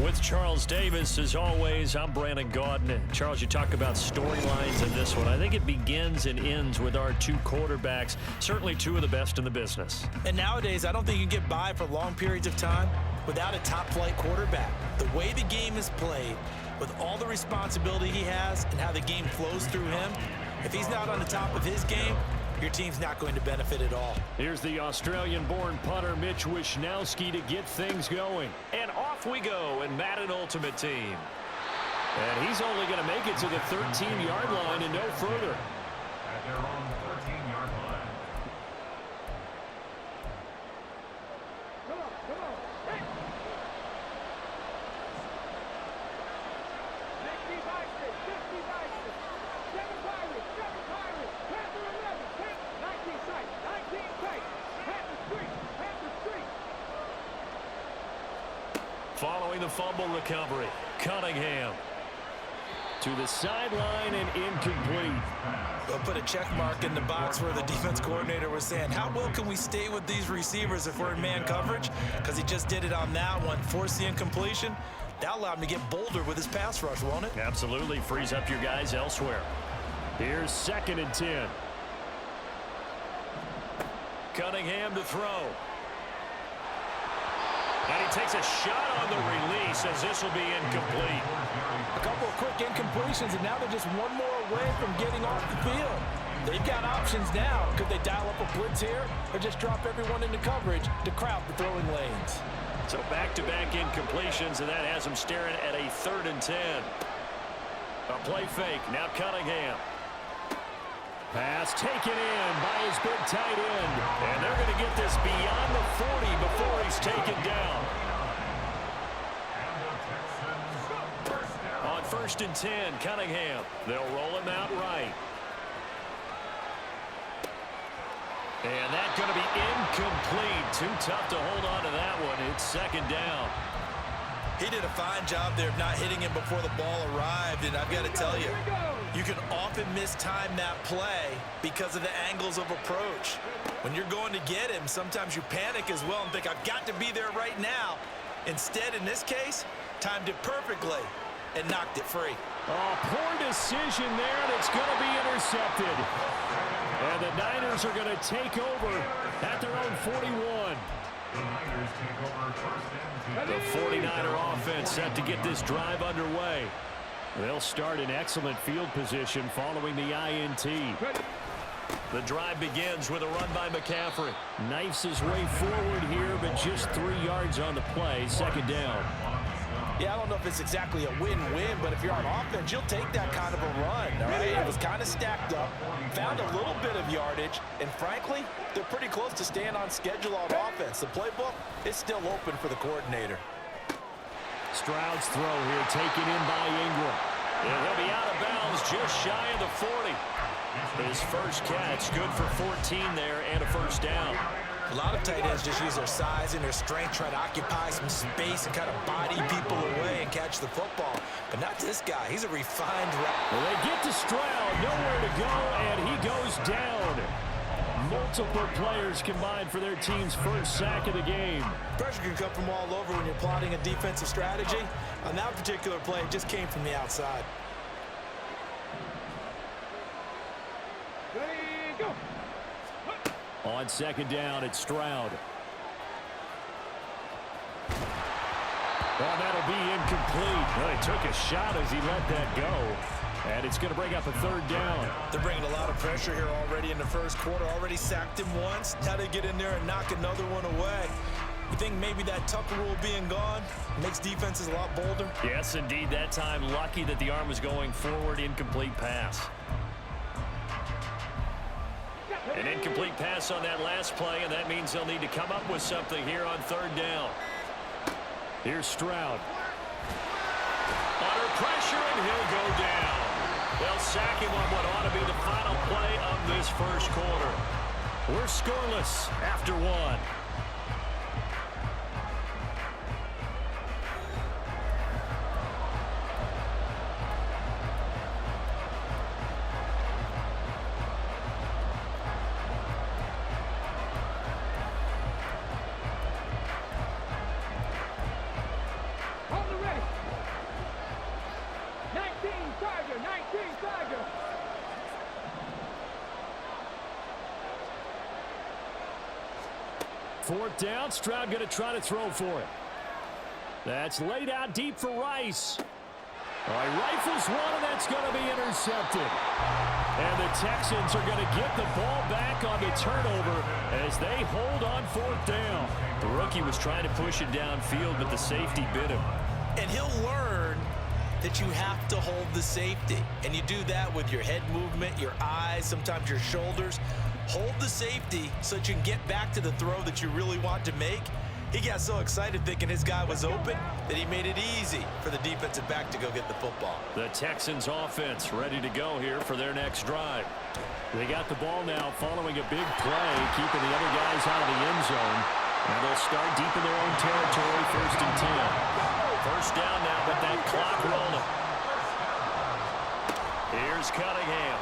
With Charles Davis, as always, I'm Brandon Gaudin. Charles, you talk about storylines in this one. I think it begins and ends with our two quarterbacks, certainly two of the best in the business. And nowadays, I don't think you can get by for long periods of time without a top-flight quarterback. The way the game is played, with all the responsibility he has and how the game flows through him, if he's not on the top of his game, your team's not going to benefit at all. Here's the Australian-born punter Mitch Wishnowsky to get things going. And off we go in Madden Ultimate Team. And he's only going to make it to the 13-yard line and no further. At their own 13-yard line. Come on. Hey. 60 Vikings, 50 Vikings, 7 Pirates, 7 Pirates, Panther 11, 19 sight, 19 sight, Panther Street, Panther Street. Following the fumble recovery, Cunningham to the sideline and incomplete. They'll put a check mark in the box where the defense coordinator was saying, how well can we stay with these receivers if we're in man coverage? Because he just did it on that one, forced the incompletion. That allowed him to get bolder with his pass rush, won't it? Absolutely, frees up your guys elsewhere. Here's 2nd and 10. Cunningham to throw. And he takes a shot on the release as this will be incomplete. A couple of quick incompletions, and now they're just one more away from getting off the field. They've got options now. Could they dial up a blitz here or just drop everyone into coverage to crowd the throwing lanes? So back-to-back incompletions, and that has him staring at a 3rd and 10. A play fake. Now Cunningham. Pass taken in by his big tight end. And they're going to get this beyond the 40 before he's taken down. On 1st and 10, Cunningham. They'll roll him out right. And that's going to be incomplete. Too tough to hold on to that one. It's 2nd down. He did a fine job there of not hitting him before the ball arrived, and I've got to tell you, you can often mistime that play because of the angles of approach. When you're going to get him, sometimes you panic as well and think, I've got to be there right now. Instead, in this case, timed it perfectly and knocked it free. Oh, poor decision there, and it's going to be intercepted. And the Niners are going to take over at their own 41. The Niners take over 1st and 10. The 49er offense set to get this drive underway. They'll start in excellent field position following the INT. The drive begins with a run by McCaffrey. Knifes his way forward here, but just 3 yards on the play. 2nd down. Yeah, I don't know if it's exactly a win-win, but if you're on offense, you'll take that kind of a run, all right? It was kind of stacked up, found a little bit of yardage, and frankly, they're pretty close to staying on schedule on offense. The playbook is still open for the coordinator. Stroud's throw here taken in by Ingram. And he'll be out of bounds just shy of the 40. His first catch, good for 14 there and a 1st down. A lot of tight ends just use their size and their strength, try to occupy some space and kind of body people away and catch the football. But not this guy. He's a refined route. Well, they get to Stroud, nowhere to go, and he goes down. Multiple players combined for their team's first sack of the game. Pressure can come from all over when you're plotting a defensive strategy. On that particular play, it just came from the outside. Ready, go. On 2nd down, it's Stroud. Well, that'll be incomplete. Well, he took a shot as he let that go. And it's going to bring up a 3rd down. They're bringing a lot of pressure here already in the first quarter. Already sacked him once. Now they get in there and knock another one away. You think maybe that Tucker rule being gone makes defenses a lot bolder? Yes, indeed. That time, lucky that the arm was going forward. Incomplete pass. An incomplete pass on that last play, and that means they'll need to come up with something here on 3rd down. Here's Stroud. Under pressure, and he'll go down. They'll sack him on what ought to be the final play of this first quarter. We're scoreless after 1. Hold the rest. 4th down. Stroud going to try to throw for it. That's laid out deep for Rice. All right, rifles one, and that's going to be intercepted. And the Texans are going to get the ball back on the turnover as they hold on 4th down. The rookie was trying to push it downfield, but the safety bit him. And he'll learn that you have to hold the safety. And you do that with your head movement, your eyes, sometimes your shoulders. Hold the safety so that you can get back to the throw that you really want to make. He got so excited thinking his guy was open that he made it easy for the defensive back to go get the football. The Texans offense ready to go here for their next drive. They got the ball now following a big play, keeping the other guys out of the end zone. And they'll start deep in their own territory, 1st and 10. First down now with that clock rolling. Here's Cunningham.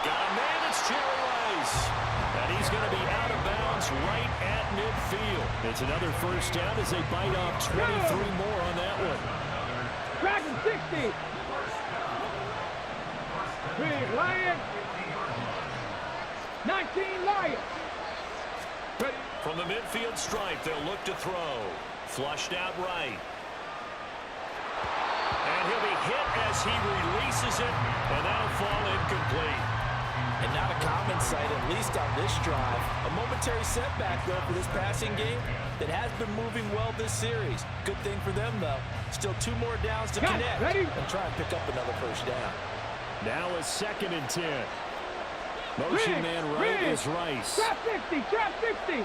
Got a man, it's Jerry Rice. And he's going to be out of bounds right at midfield. It's another first down as they bite off 23 more on that one. Dragon 60. Big Lions. 19 Lions. Ready. From the midfield stripe, they'll look to throw. Flushed out right. And he'll be hit as he releases it, and that'll fall incomplete. And not a common sight, at least on this drive. A momentary setback, though, for this passing game that has been moving well this series. Good thing for them, though. Still 2 more downs to connect and try and pick up another first down. Now a 2nd and 10. Motion man right is Rice. Trap 60, trap 60.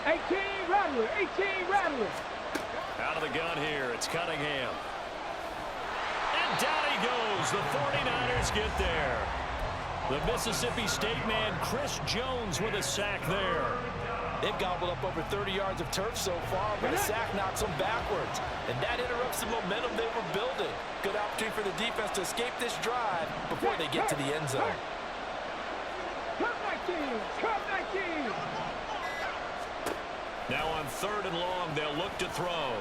18 Rattler, 18 Rattler. Out of the gun here, it's Cunningham. And down he goes. The 49ers get there. The Mississippi State man, Chris Jones, with a sack there. They've gobbled up over 30 yards of turf so far, but a sack knocks them backwards. And that interrupts the momentum they were building. Good opportunity for the defense to escape this drive before they get to the end zone. Cut 19, cut 19. Now on 3rd and long, they'll look to throw.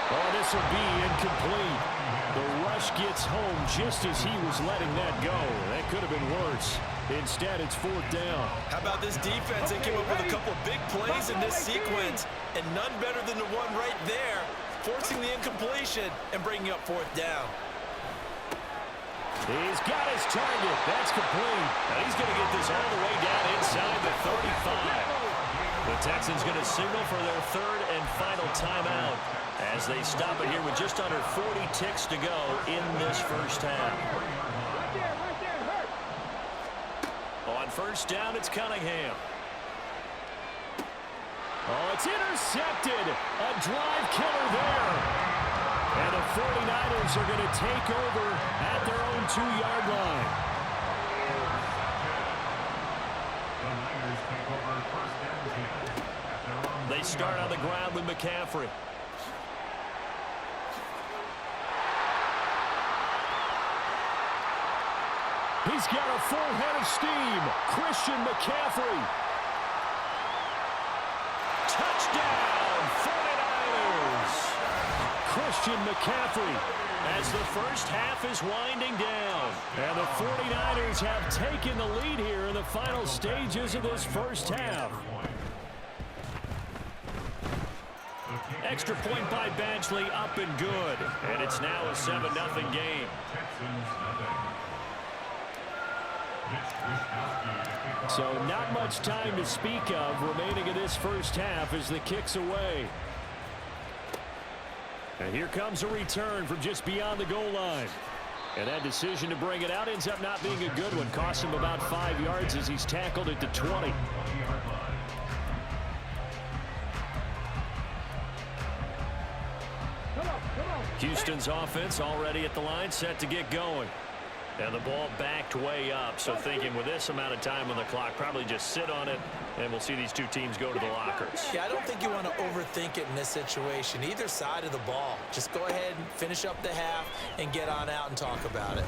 Oh, this will be incomplete. The rush gets home just as he was letting that go. That could have been worse. Instead, it's 4th down. How about this defense? They came up with a couple of big plays in this sequence, and none better than the one right there, forcing the incompletion and bringing up 4th down. He's got his target. That's complete. And he's going to get this all the way down inside the 35. The Texans going to signal for their 3rd and final timeout as they stop it here with just under 40 ticks to go in this first half. Right there, hurt. On 1st down, it's Cunningham. Oh, it's intercepted. A drive killer there. And the 49ers are going to take over at their own 2-yard line. The Niners take over 1st and 10 at their own. They start on the ground with McCaffrey. He's got a full head of steam. Christian McCaffrey. Touchdown, 49ers. Christian McCaffrey as the first half is winding down. And the 49ers have taken the lead here in the final stages of this first half. Extra point by Badgley, up and good. And it's now a 7-0 game. Texans nothing. So not much time to speak of remaining in this first half as the kick's away. And here comes a return from just beyond the goal line. And that decision to bring it out ends up not being a good one. Cost him about 5 yards as he's tackled it to 20. Houston's offense already at the line, set to get going. And the ball backed way up, so thinking with this amount of time on the clock, probably just sit on it, and we'll see these two teams go to the lockers. Yeah, I don't think you want to overthink it in this situation. Either side of the ball. Just go ahead and finish up the half and get on out and talk about it.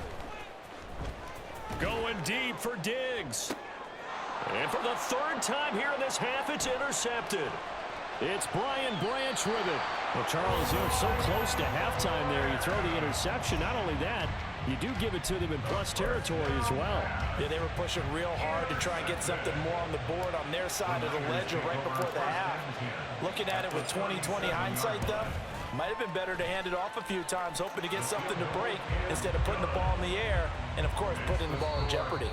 Going deep for Diggs. And for the 3rd time here in this half, it's intercepted. It's Brian Branch with it. Well, Charles, so close to halftime there. You throw the interception. Not only that, you do give it to them in plus territory as well. Yeah, they were pushing real hard to try and get something more on the board on their side of the ledger right before the half. Looking at it with 20/20 hindsight, though, might have been better to hand it off a few times, hoping to get something to break instead of putting the ball in the air and, of course, putting the ball in jeopardy.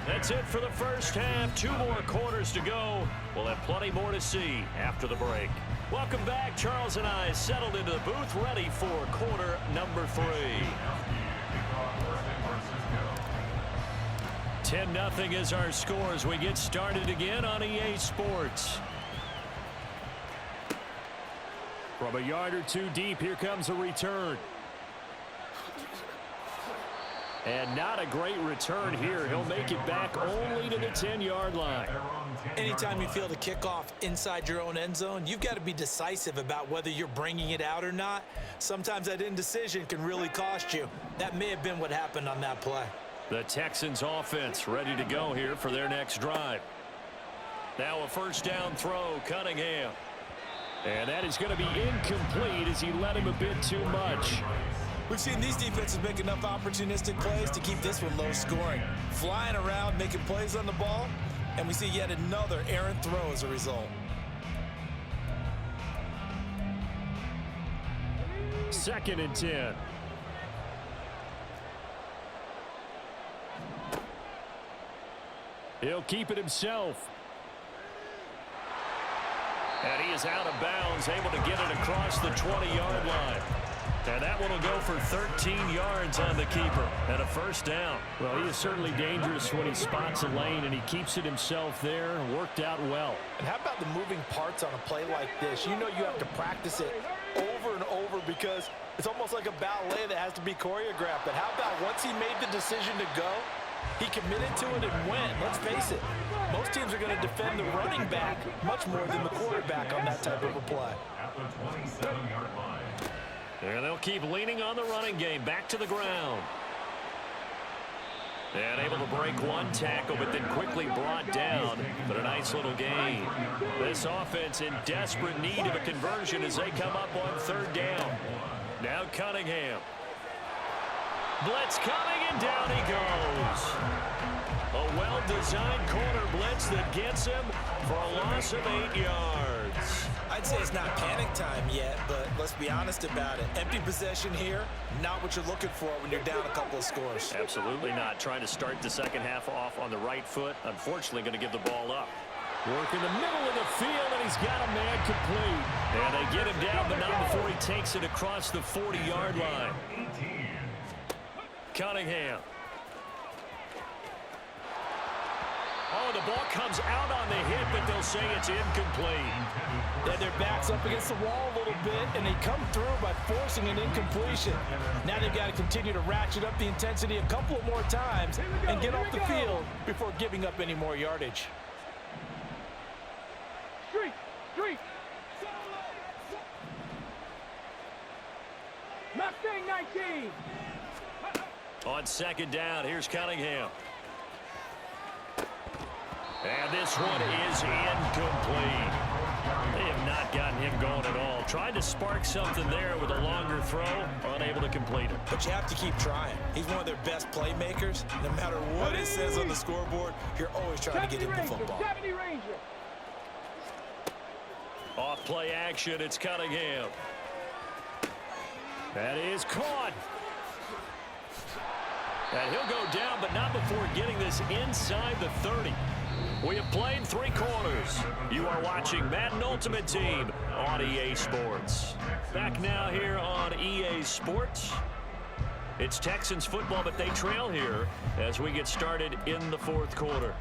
That's it for the first half. 2 more quarters to go. We'll have plenty more to see after the break. Welcome back. Charles and I settled into the booth, ready for quarter number 3. 10-0 is our score as we get started again on EA Sports. From a yard or 2 deep, here comes a return. And not a great return here. He'll make it back only to the 10-yard line. Anytime you field a kickoff inside your own end zone, you've got to be decisive about whether you're bringing it out or not. Sometimes that indecision can really cost you. That may have been what happened on that play. The Texans offense ready to go here for their next drive. Now a first down throw, Cunningham. And that is going to be incomplete as he led him a bit too much. We've seen these defenses make enough opportunistic plays to keep this one low scoring. Flying around, making plays on the ball, and we see yet another errant throw as a result. Second and 10. He'll keep it himself. And he is out of bounds, able to get it across the 20-yard line. And that one will go for 13 yards on the keeper and a first down. Well, he is certainly dangerous when he spots a lane, and he keeps it himself there. Worked out well. And how about the moving parts on a play like this? You know you have to practice it over and over because it's almost like a ballet that has to be choreographed. But how about once he made the decision to go, he committed to it and went. Let's face it, most teams are going to defend the running back much more than the quarterback on that type of a play. At the 27-yard line. And they'll keep leaning on the running game. Back to the ground. And able to break one tackle, but then quickly brought down. But a nice little gain. This offense in desperate need of a conversion as they come up on third down. Now Cunningham. Blitz coming, and down he goes. A well-designed corner blitz that gets him for a loss of 8 yards. I'd say it's not panic time yet, but let's be honest about it. Empty possession here, not what you're looking for when you're down a couple of scores. Absolutely not. Trying to start the second half off on the right foot. Unfortunately, going to give the ball up. Work in the middle of the field, and he's got a man complete. And they get him down, but not before he takes it across the 40-yard line. Cunningham. Oh, the ball comes out on the hit, but they'll say it's incomplete. Yeah, their back's up against the wall a little bit, and they come through by forcing an incompletion. Now they've got to continue to ratchet up the intensity a couple of more times and get off the field before giving up any more yardage. Street. Mustang 19. On second down, here's Cunningham. And this one is incomplete. They have not gotten him going at all. Tried to spark something there with a longer throw, unable to complete it. But you have to keep trying. He's one of their best playmakers. No matter what it says on the scoreboard, you're always trying to get him the football. 70 Ranger. Off play action, it's Cunningham. That is caught. And he'll go down, but not before getting this inside the 30. We have played 3 quarters. You are watching Madden Ultimate Team on EA Sports. Back now here on EA Sports. It's Texans football, but they trail here as we get started in the 4th quarter.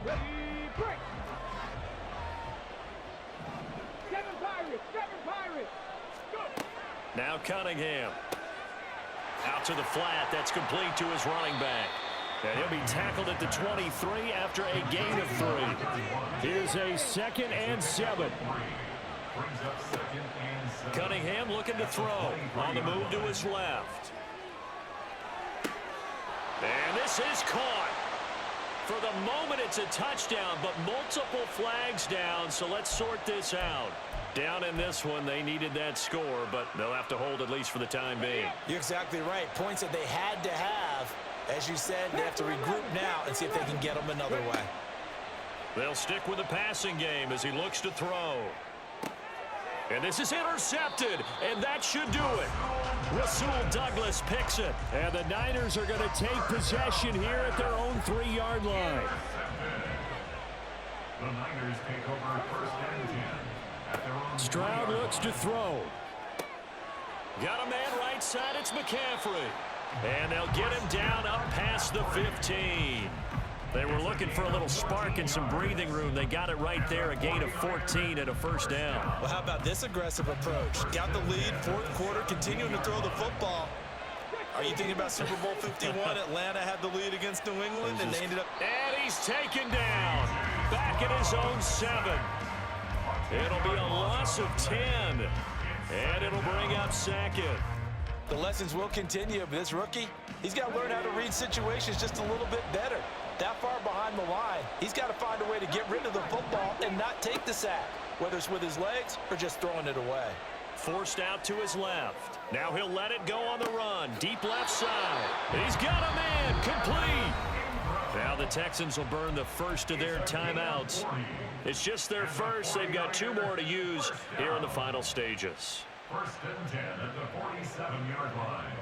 Ready, break. 7 Pirates. Go. Now Cunningham. Out to the flat. That's complete to his running back. And he'll be tackled at the 23 after a gain of 3. Here's a 2nd and 7. Cunningham looking to throw. On the move to his left. And this is caught For the moment, it's a touchdown, but multiple flags down, so let's sort this out. Down in this one, they needed that score, but they'll have to hold at least for the time being. You're exactly right. Points that they had to have. As you said, they have to regroup now and see if they can get them another way. They'll stick with the passing game as he looks to throw. And this is intercepted, and that should do it. Rasul Douglas picks it, and the Niners are going to take possession here at their own 3-yard line. The Niners take over first and 10 at their own Stroud 3-yard looks to throw. Got a man right side, it's McCaffrey. And they'll get him down up past the 15. They were looking for a little spark and some breathing room. They got it right there, a gain of 14 and a first down. Well, how about this aggressive approach? Got the lead, fourth quarter, continuing to throw the football. Are you thinking about Super Bowl 51? Atlanta had the lead against New England, and they ended up... And he's taken down. Back at his own 7. It'll be a loss of 10. And it'll bring up second. The lessons will continue, but this rookie, he's got to learn how to read situations just a little bit better. That far behind the line, he's got to find a way to get rid of the football and not take the sack, whether it's with his legs or just throwing it away. Forced out to his left. Now he'll let it go on the run. Deep left side. He's got a man. Complete. Now the Texans will burn the first of their timeouts. It's just their first. They've got 2 more to use here in the final stages. First and 10 at the 47-yard line.